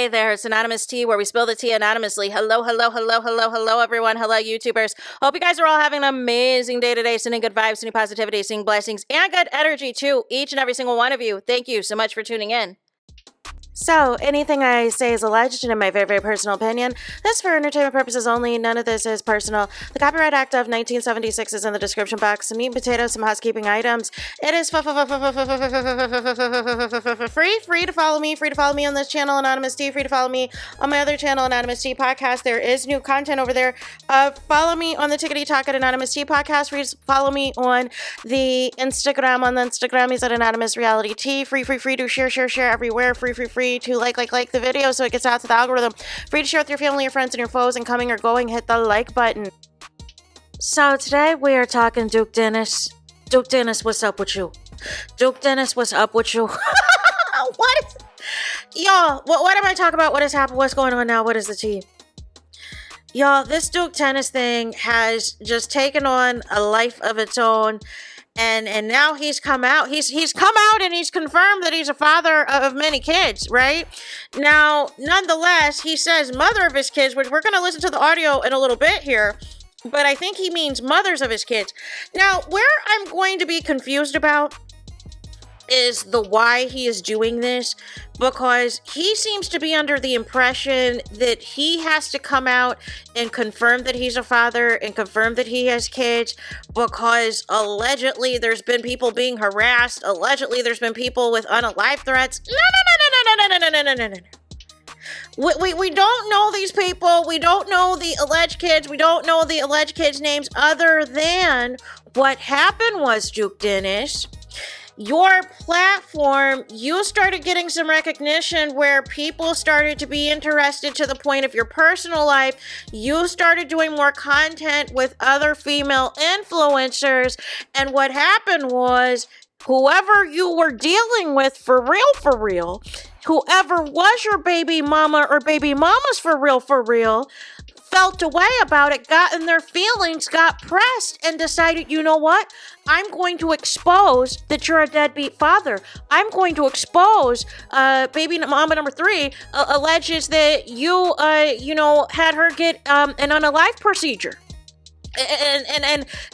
Hey there, it's Anonymous Tea, where we spill the tea anonymously. Hello, everyone. Hello, YouTubers. Hope you guys are all having an amazing day today, sending good vibes, sending positivity, sending blessings, and good energy to each and every single one of you. Thank you so much for tuning in. So, anything I say is alleged and in my very, very personal opinion. This is for entertainment purposes only. None of this is personal. The Copyright Act of 1976 is in the description box. Some meat and potatoes, some housekeeping items. It is free to follow me. Free to follow me on this channel, Anonymous Tea. Free to follow me on my other channel, Anonymous Tea Podcast. There is new content over there. Follow me on the Tickety Talk at Anonymous Tea Podcast. Free to follow me on the Instagram. On the Instagram, he's at Anonymous Reality Tea. Free to share everywhere. Free to like the video so it gets out to the algorithm. Free to share with your family, your friends, and your foes, and coming or going, hit the like button. So today we are talking Duke Dennis. Duke Dennis, what's up with you? Duke Dennis, what's up with you? What? Y'all, what am I talking about? What has happened? What's going on now? What is the tea? Y'all, this Duke Dennis thing has just taken on a life of its own. And now he's come out. He's come out and he's confirmed that he's a father of many kids, right? Now, nonetheless, he says mother of his kids, which we're going to listen to the audio in a little bit here. But I think he means mothers of his kids. Now, where I'm going to be confused about is the why he is doing this, because he seems to be under the impression that he has to come out and confirm that he's a father and confirm that he has kids, because allegedly there's been people being harassed, allegedly there's been people with unalive threats. No. We don't know these people. We don't know the alleged kids. We don't know the alleged kids' names, other than what happened was, Duke Dennis, your platform, you started getting some recognition where people started to be interested to the point of your personal life. You started doing more content with other female influencers. And what happened was, whoever you were dealing with for real, whoever was your baby mama or baby mamas for real, felt a way about it, got in their feelings, got pressed, and decided, you know what? I'm going to expose that you're a deadbeat father. I'm going to expose baby mama number 3 alleges that you, had her get an unalive procedure.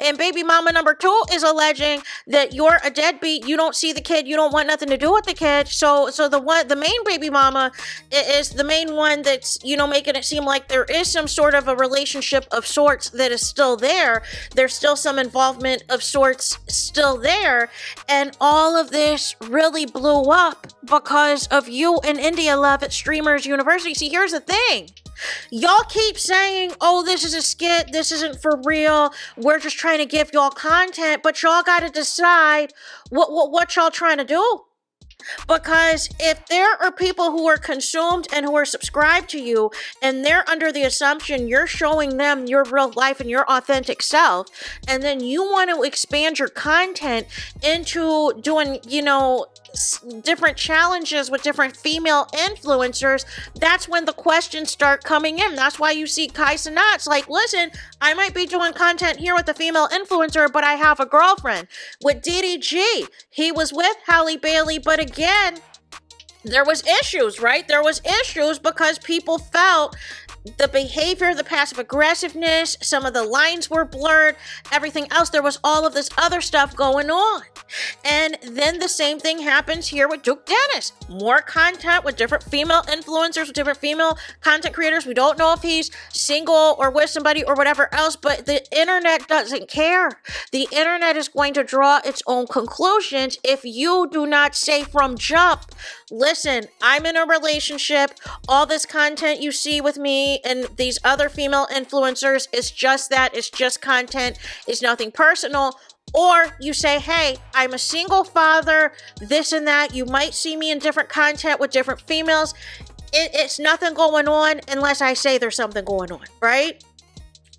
And baby mama number 2 is that you're a deadbeat. You don't see the kid. You don't want nothing to do with the kid. So the main baby mama is the main one that's, making it seem like there is some sort of a relationship of sorts that is still there. There's still some involvement of sorts still there. And all of this really blew up because of you and India Love at Streamers University. See, here's the thing. Y'all keep saying, oh, this is a skit, this isn't for real, we're just trying to give y'all content, but y'all got to decide what y'all trying to do. Because if there are people who are consumed and who are subscribed to you, and they're under the assumption you're showing them your real life and your authentic self, and then you want to expand your content into doing, different challenges with different female influencers, that's when the questions start coming in. That's why you see Kai Cenat's like, listen, I might be doing content here with a female influencer, but I have a girlfriend. With DDG, he was with Halle Bailey, but again, there was issues, right? There was issues because people felt the behavior, the passive aggressiveness, some of the lines were blurred, everything else. There was all of this other stuff going on. And then the same thing happens here with Duke Dennis. More content with different female influencers, with different female content creators. We don't know if he's single or with somebody or whatever else, but the internet doesn't care. The internet is going to draw its own conclusions if you do not say from jump, listen, I'm in a relationship. All this content you see with me and these other female influencers is just that. It's just content. It's nothing personal. Or you say, hey, I'm a single father, this and that. You might see me in different content with different females. It's nothing going on unless I say there's something going on, right?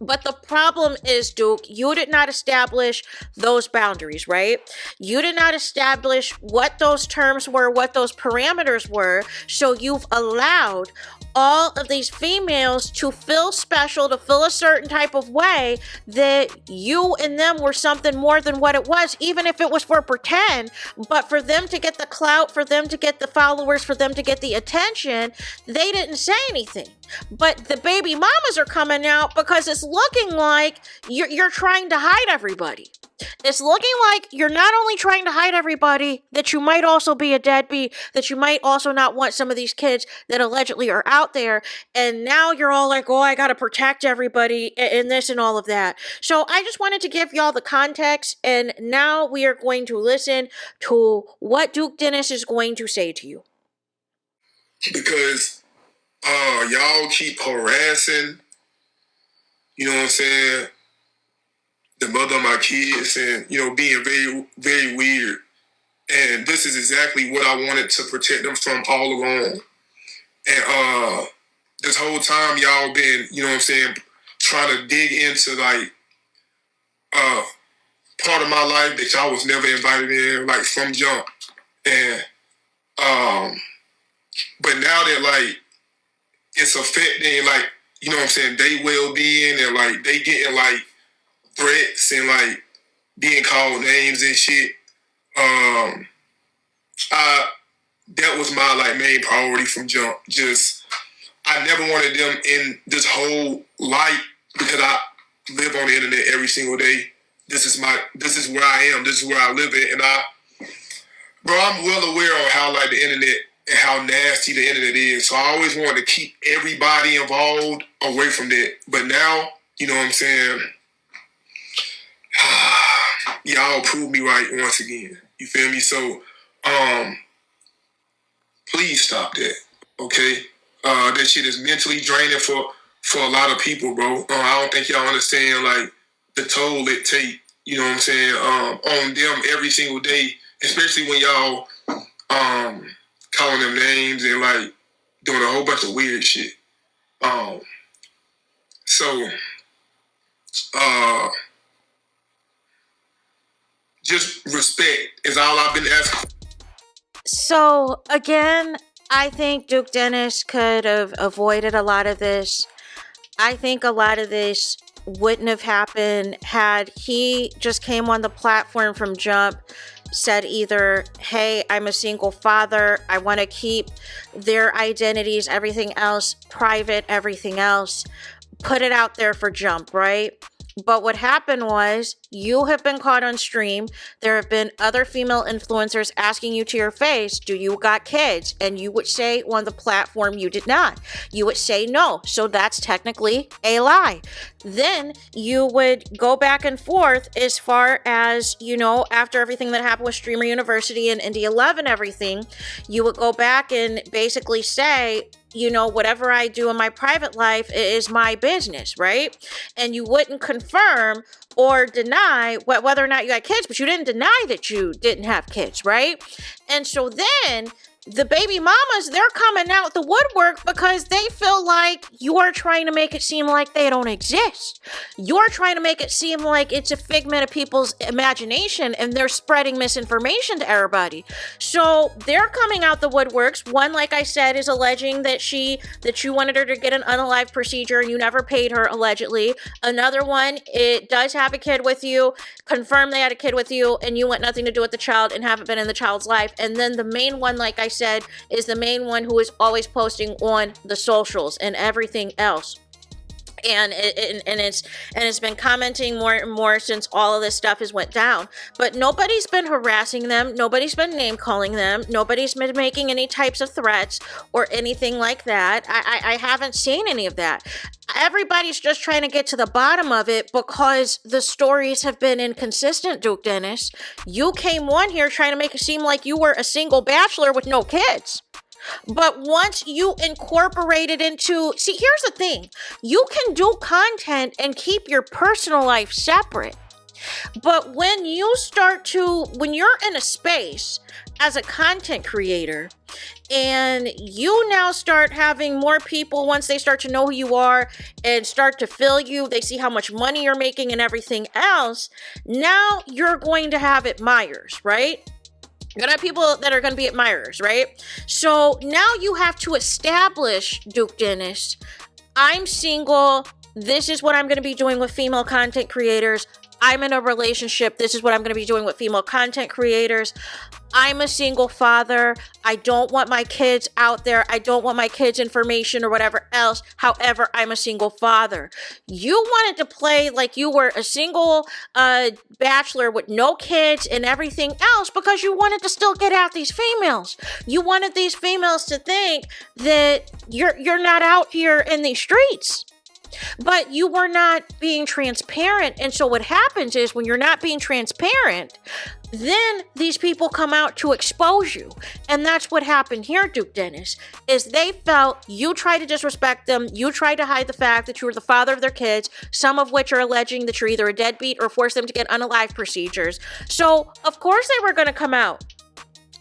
But the problem is, Duke, you did not establish those boundaries, right? You did not establish what those terms were, what those parameters were. So you've allowed all of these females to feel special, to feel a certain type of way, that you and them were something more than what it was, even if it was for pretend. But for them to get the clout, for them to get the followers, for them to get the attention, they didn't say anything. But the baby mamas are coming out because it's looking like you're trying to hide everybody. It's looking like you're not only trying to hide everybody, that you might also be a deadbeat, that you might also not want some of these kids that allegedly are out there. And now you're all like, oh, I got to protect everybody in this and all of that. So I just wanted to give y'all the context. And now we are going to listen to what Duke Dennis is going to say to you. Because y'all keep harassing, you know what I'm saying, the mother of my kids, and, you know, being very, very weird. And this is exactly what I wanted to protect them from all along. And this whole time y'all been, you know what I'm saying, trying to dig into, like, part of my life that y'all was never invited in, like, from jump. And but now that, like, it's affecting, like, you know what I'm saying, they well-being, and, like, they getting, like, threats and, like, being called names and shit. That was my, like, main priority from jump. Just, I never wanted them in this whole light, because I live on the internet every single day. This is where I am. This is where I live in. And I'm well aware of how, like, the internet and how nasty the internet is. So I always wanted to keep everybody involved away from that. But now, you know what I'm saying, y'all proved me right once again. You feel me? So, please stop that, okay? That shit is mentally draining for a lot of people, bro. I don't think y'all understand, like, the toll it take, you know what I'm saying, on them every single day, especially when y'all calling them names and, like, doing a whole bunch of weird shit. Just respect is all I've been asking. So, again, I think Duke Dennis could have avoided a lot of this. I think a lot of this wouldn't have happened had he just came on the platform from jump, said either, hey, I'm a single father, I want to keep their identities, everything else private, everything else, put it out there for jump, right? But what happened was, you have been caught on stream. There have been other female influencers asking you to your face, do you got kids? And you would say on the platform you did not. You would say no. So that's technically a lie. Then you would go back and forth as far as, you know, after everything that happened with Streamer University and Indie 11, everything, you would go back and basically say, you know, whatever I do in my private life is my business, right? And you wouldn't confirm or deny whether or not you got kids, but you didn't deny that you didn't have kids, right? And so then the baby mamas, they're coming out the woodwork because they feel like you're trying to make it seem like they don't exist. You're trying to make it seem like it's a figment of people's imagination, and they're spreading misinformation to everybody. So they're coming out the woodworks. One, like I said, is alleging that you wanted her to get an unalive procedure and you never paid her, allegedly. Another one, it does have a kid with you, confirmed they had a kid with you, and you want nothing to do with the child and haven't been in the child's life. And then the main one, like I said, is the main one who is always posting on the socials and everything else. And it's been commenting more and more since all of this stuff has went down. But nobody's been harassing them. Nobody's been name calling them. Nobody's been making any types of threats or anything like that. I haven't seen any of that. Everybody's just trying to get to the bottom of it because the stories have been inconsistent, Duke Dennis. You came on here trying to make it seem like you were a single bachelor with no kids. But once you incorporate it into... See, here's the thing. You can do content and keep your personal life separate. But when you're in a space as a content creator and you now start having more people, once they start to know who you are and start to fill you, they see how much money you're making and everything else, now you're going to have admirers, right? You're gonna have people that are gonna be admirers, right? So now you have to establish, Duke Dennis, I'm single. This is what I'm gonna be doing with female content creators. I'm in a relationship. This is what I'm going to be doing with female content creators. I'm a single father. I don't want my kids out there. I don't want my kids' information or whatever else. However, I'm a single father. You wanted to play like you were a single bachelor with no kids and everything else because you wanted to still get at these females. You wanted these females to think that you're not out here in these streets. But you were not being transparent. And so what happens is when you're not being transparent, then these people come out to expose you. And that's what happened here, Duke Dennis, is they felt you tried to disrespect them. You tried to hide the fact that you were the father of their kids, some of which are alleging that you're either a deadbeat or force them to get unalived procedures. So of course they were going to come out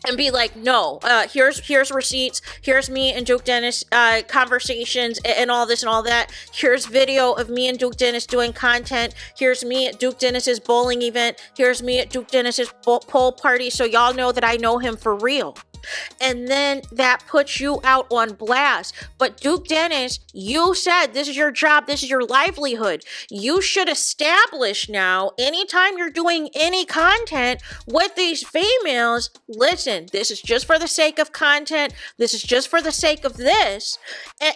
and be like, no, here's receipts, here's me and Duke Dennis conversations and all this and all that. Here's video of me and Duke Dennis doing content. Here's me at Duke Dennis's bowling event. Here's me at Duke Dennis's pool party. So y'all know that I know him for real. And then that puts you out on blast. But Duke Dennis, you said this is your job, this is your livelihood. You should establish now, anytime you're doing any content with these females, listen, this is just for the sake of content, this is just for the sake of this,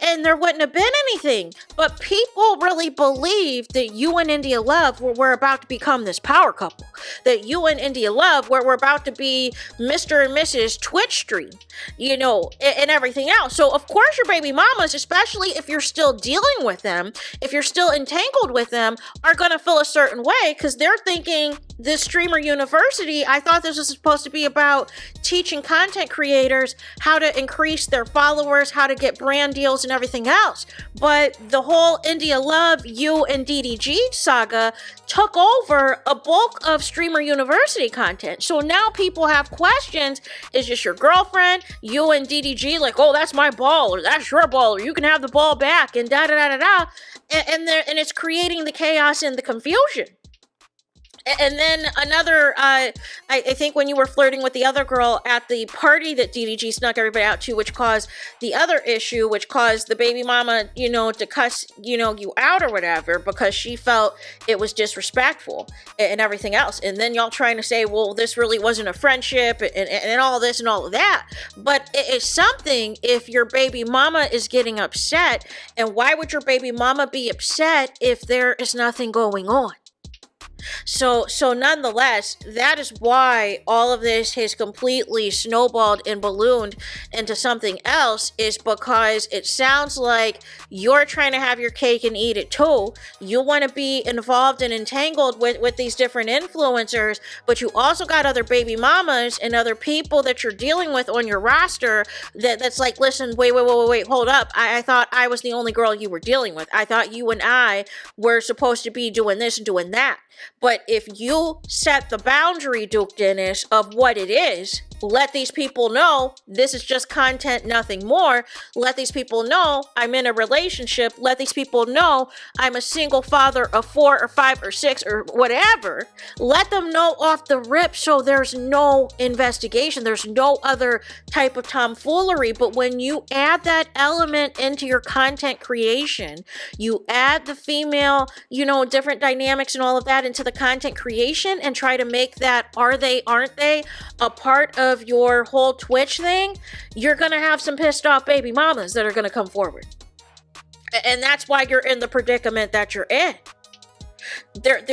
and there wouldn't have been anything. But people really believed that you and India Love were about to become this power couple, that you and India Love were about to be Mr. and Mrs. Twitch stream, you know, and everything else. So of course your baby mamas, especially if you're still dealing with them, if you're still entangled with them, are going to feel a certain way because they're thinking this streamer university, I thought this was supposed to be about teaching content creators how to increase their followers, how to get brand deals and everything else. But the whole India Love, you and DDG saga took over a bulk of streamer university content. So now people have questions. Is this your girlfriend? You and DDG like, oh, that's my ball, or that's your ball, or you can have the ball back, and da da da da da. And it's creating the chaos and the confusion. And then another, I think when you were flirting with the other girl at the party that DDG snuck everybody out to, which caused the other issue, which caused the baby mama, you know, to cuss, you know, you out or whatever, because she felt it was disrespectful and everything else. And then y'all trying to say, well, this really wasn't a friendship and all this and all of that. But it is something if your baby mama is getting upset. And why would your baby mama be upset if there is nothing going on? So nonetheless, that is why all of this has completely snowballed and ballooned into something else, is because it sounds like you're trying to have your cake and eat it too. You want to be involved and entangled with these different influencers, but you also got other baby mamas and other people that you're dealing with on your roster that's like, listen, wait, hold up. I thought I was the only girl you were dealing with. I thought you and I were supposed to be doing this and doing that. But if you set the boundary, Duke Dennis, of what it is, let these people know this is just content, nothing more. Let these people know I'm in a relationship. Let these people know I'm a single father of 4 or 5 or 6 or whatever. Let them know off the rip so there's no investigation. There's no other type of tomfoolery. But when you add that element into your content creation, you add the female, you know, different dynamics and all of that into the content creation and try to make that are they, aren't they a part of your whole Twitch thing, you're gonna have some pissed off baby mamas that are gonna come forward. And that's why you're in the predicament that you're in.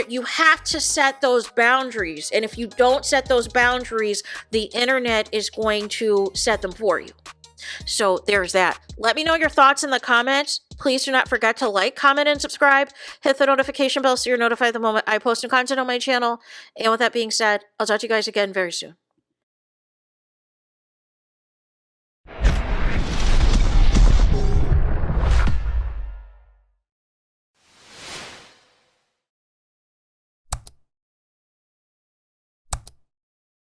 You have to set those boundaries. And if you don't set those boundaries, the internet is going to set them for you. So there's that. Let me know your thoughts in the comments. Please do not forget to like, comment, and subscribe. Hit the notification bell so you're notified the moment I post new content on my channel. And with that being said, I'll talk to you guys again very soon.